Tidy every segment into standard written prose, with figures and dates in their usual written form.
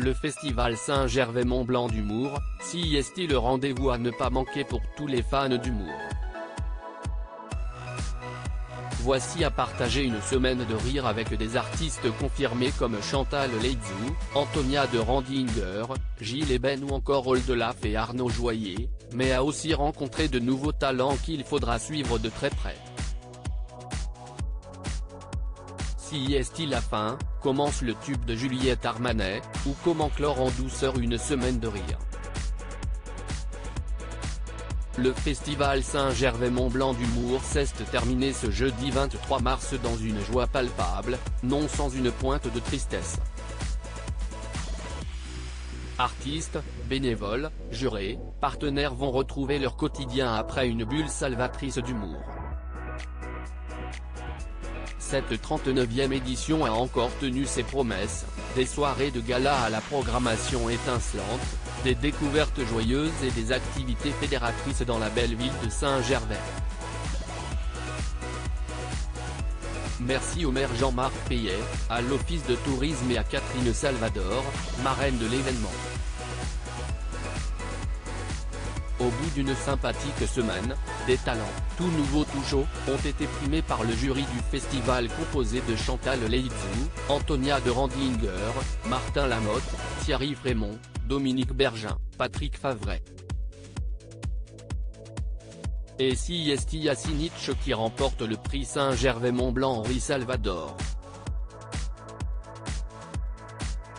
Le festival Saint-Gervais-Mont-Blanc d'humour, CIST, le rendez-vous à ne pas manquer pour tous les fans d'humour. Voici à partager une semaine de rire avec des artistes confirmés comme Chantal Latsou, Antonia de Randinger, Gilles Eben ou encore Oldelaf et Arnaud Joyer, mais a aussi rencontré de nouveaux talents qu'il faudra suivre de très près. CIST la fin, commence le tube de Juliette Armanet, ou comment clore en douceur une semaine de rire. Le festival Saint-Gervais-Mont-Blanc d'humour s'est terminé ce jeudi 23 mars dans une joie palpable, non sans une pointe de tristesse. Artistes, bénévoles, jurés, partenaires vont retrouver leur quotidien après une bulle salvatrice d'humour. Cette 39e édition a encore tenu ses promesses, des soirées de gala à la programmation étincelante, des découvertes joyeuses et des activités fédératrices dans la belle ville de Saint-Gervais. Merci au maire Jean-Marc Payet, à l'Office de tourisme et à Catherine Salvador, marraine de l'événement. Au bout d'une sympathique semaine, des talents, tout nouveaux tout chauds, ont été primés par le jury du festival composé de Chantal Latsou, Antonia de Randinger, Martin Lamotte, Thierry Frémont, Dominique Bergin, Patrick Favret. Et CIST Yasinich qui remporte le prix Saint-Gervais-Mont-Blanc Henri Salvador.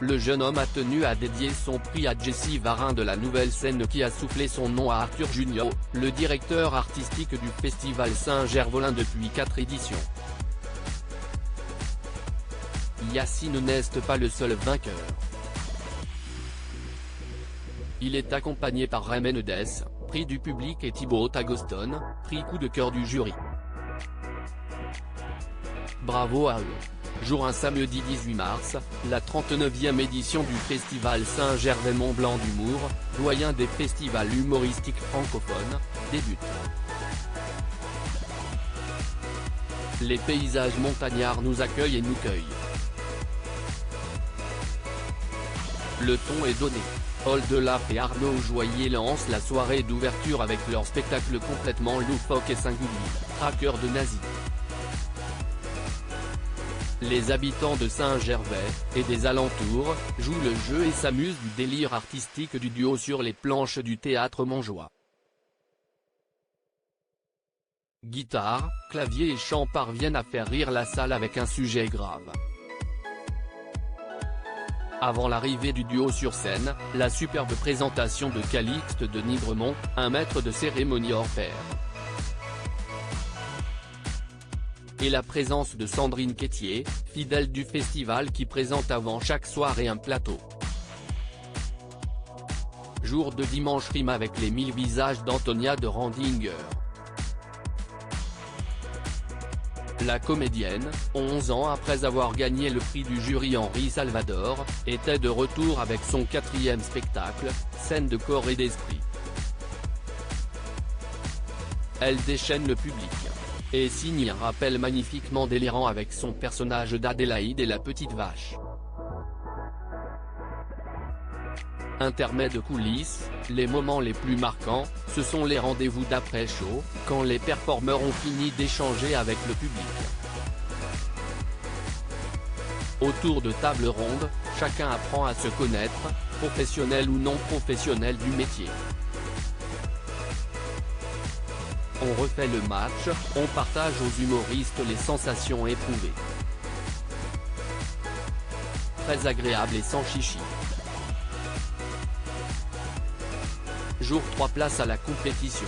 Le jeune homme a tenu à dédier son prix à Jessie Varin de la Nouvelle Scène qui a soufflé son nom à Arthur Junior, le directeur artistique du festival Saint-Gervolin depuis 4 éditions. Yacine n'est pas le seul vainqueur. Il est accompagné par Ray Mendes, prix du public, et Thibaut Agoston, prix coup de cœur du jury. Bravo à eux. Jour un samedi 18 mars, la 39e édition du festival Saint-Gervais-Mont-Blanc d'humour, doyen des festivals humoristiques francophones, débute. Les paysages montagnards nous accueillent et nous cueillent. Le ton est donné. Oldelaf et Arnaud Joyer lancent la soirée d'ouverture avec leur spectacle complètement loufoque et singulier, Traqueur de nazis. Les habitants de Saint-Gervais, et des alentours, jouent le jeu et s'amusent du délire artistique du duo sur les planches du théâtre Montjoie. Guitare, clavier et chant parviennent à faire rire la salle avec un sujet grave. Avant l'arrivée du duo sur scène, la superbe présentation de Calixte de Nigremont, un maître de cérémonie hors pair. Et la présence de Sandrine Quétier, fidèle du festival qui présente avant chaque soirée un plateau. Jour de dimanche rime avec les 1000 visages d'Antonia de Randinger. La comédienne, 11 ans après avoir gagné le prix du jury Henri Salvador, était de retour avec son 4e spectacle, Scène de corps et d'esprit. Elle déchaîne le public. Et signe un rappel magnifiquement délirant avec son personnage d'Adélaïde et la petite vache. Intermède coulisses, les moments les plus marquants, ce sont les rendez-vous d'après-show, quand les performeurs ont fini d'échanger avec le public. Autour de table ronde, chacun apprend à se connaître, professionnel ou non professionnel du métier. On refait le match, on partage aux humoristes les sensations éprouvées. Très agréable et sans chichi. Jour 3, place à la compétition.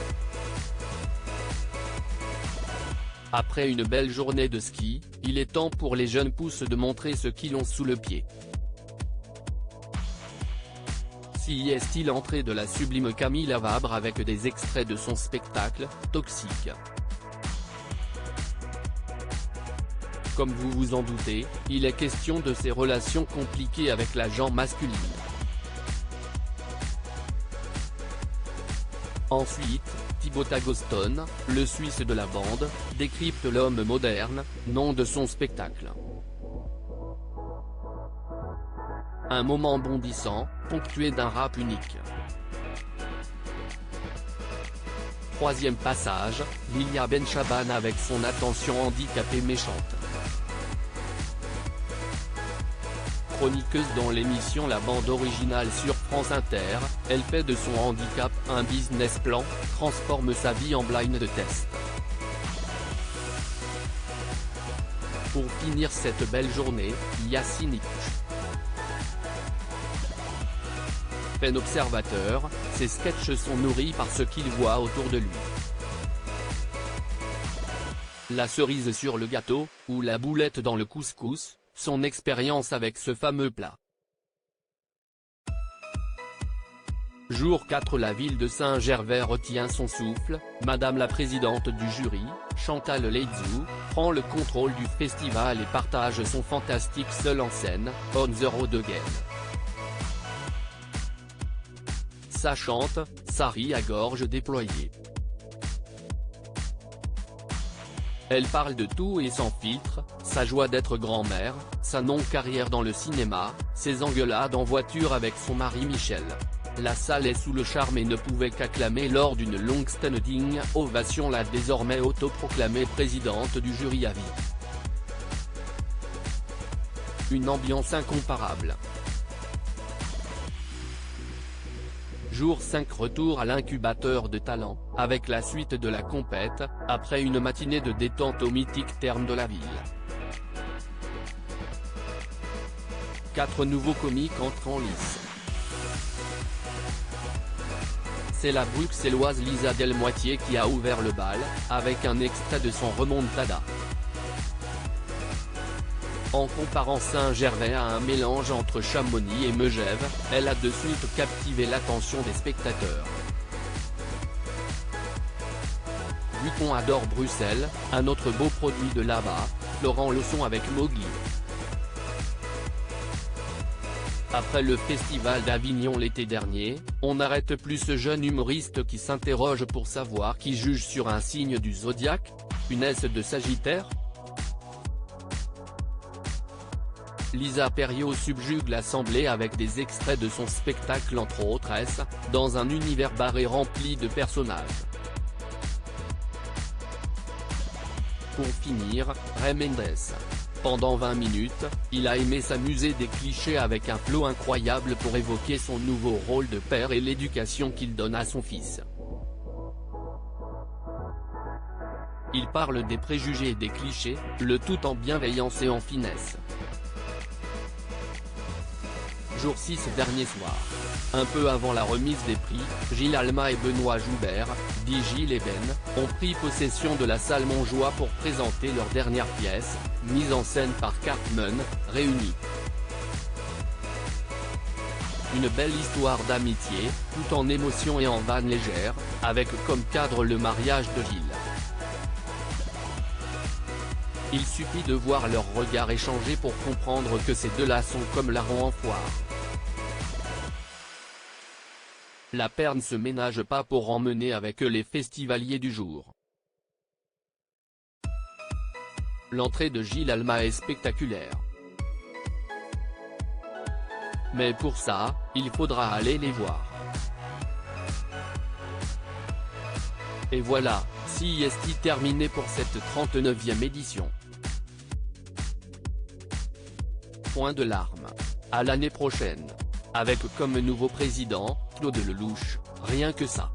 Après une belle journée de ski, il est temps pour les jeunes pousses de montrer ce qu'ils ont sous le pied. CIST l'entrée de la sublime Camille Lavabre avec des extraits de son spectacle, Toxique. Comme vous vous en doutez, il est question de ses relations compliquées avec la gent masculine. Ensuite, Thibaut Agoston, le Suisse de la bande, décrypte l'homme moderne, nom de son spectacle. Un moment bondissant, ponctué d'un rap unique. Troisième passage, Lilia Benchaban avec son attention handicapée méchante. Chroniqueuse dans l'émission La Bande Originale sur France Inter, elle fait de son handicap un business plan, transforme sa vie en blind test. Pour finir cette belle journée, Yacine Icch. Peine observateur, ses sketchs sont nourris par ce qu'il voit autour de lui. La cerise sur le gâteau, ou la boulette dans le couscous, son expérience avec ce fameux plat. Jour 4. La ville de Saint-Gervais retient son souffle, Madame la présidente du jury, Chantal Leitzou, prend le contrôle du festival et partage son fantastique seul en scène, On the Road Again. Ça chante, ça rit à gorge déployée. Elle parle de tout et sans filtre, sa joie d'être grand-mère, sa non-carrière dans le cinéma, ses engueulades en voiture avec son mari Michel. La salle est sous le charme et ne pouvait qu'acclamer lors d'une longue standing ovation la désormais autoproclamée présidente du jury à vie. Une ambiance incomparable. Jour 5. Retour à l'incubateur de talent, avec la suite de la compète, après une matinée de détente au mythique terme de la ville. 4 nouveaux comiques entrent en lice. C'est la bruxelloise Lisa Delmoitier qui a ouvert le bal, avec un extrait de son remontada. En comparant Saint-Gervais à un mélange entre Chamonix et Megève, elle a de suite captivé l'attention des spectateurs. Vu qu'on adore Bruxelles, un autre beau produit de là-bas, Florent Leçon avec Mowgli. Après le festival d'Avignon l'été dernier, on n'arrête plus ce jeune humoriste qui s'interroge pour savoir qui juge sur un signe du zodiaque, une S de Sagittaire. Lisa Perriot subjugue l'assemblée avec des extraits de son spectacle entre autres S, dans un univers barré rempli de personnages. Pour finir, Ray Mendes. Pendant 20 minutes, il a aimé s'amuser des clichés avec un flow incroyable pour évoquer son nouveau rôle de père et l'éducation qu'il donne à son fils. Il parle des préjugés et des clichés, le tout en bienveillance et en finesse. Jour 6. Dernier soir. Un peu avant la remise des prix, Gilles Alma et Benoît Joubert, dit Gilles et Ben, ont pris possession de la salle Montjoie pour présenter leur dernière pièce, mise en scène par Cartman, Réunis. Une belle histoire d'amitié, tout en émotion et en vanne légère, avec comme cadre le mariage de Gilles. Il suffit de voir leurs regards échangés pour comprendre que ces deux-là sont comme larrons en foire. La paire ne se ménage pas pour emmener avec eux les festivaliers du jour. L'entrée de Gilles Alma est spectaculaire. Mais pour ça, il faudra aller les voir. Et voilà, c'est terminé pour cette 39e édition. Point de larmes. À l'année prochaine. Avec comme nouveau président, Claude Lelouch, rien que ça.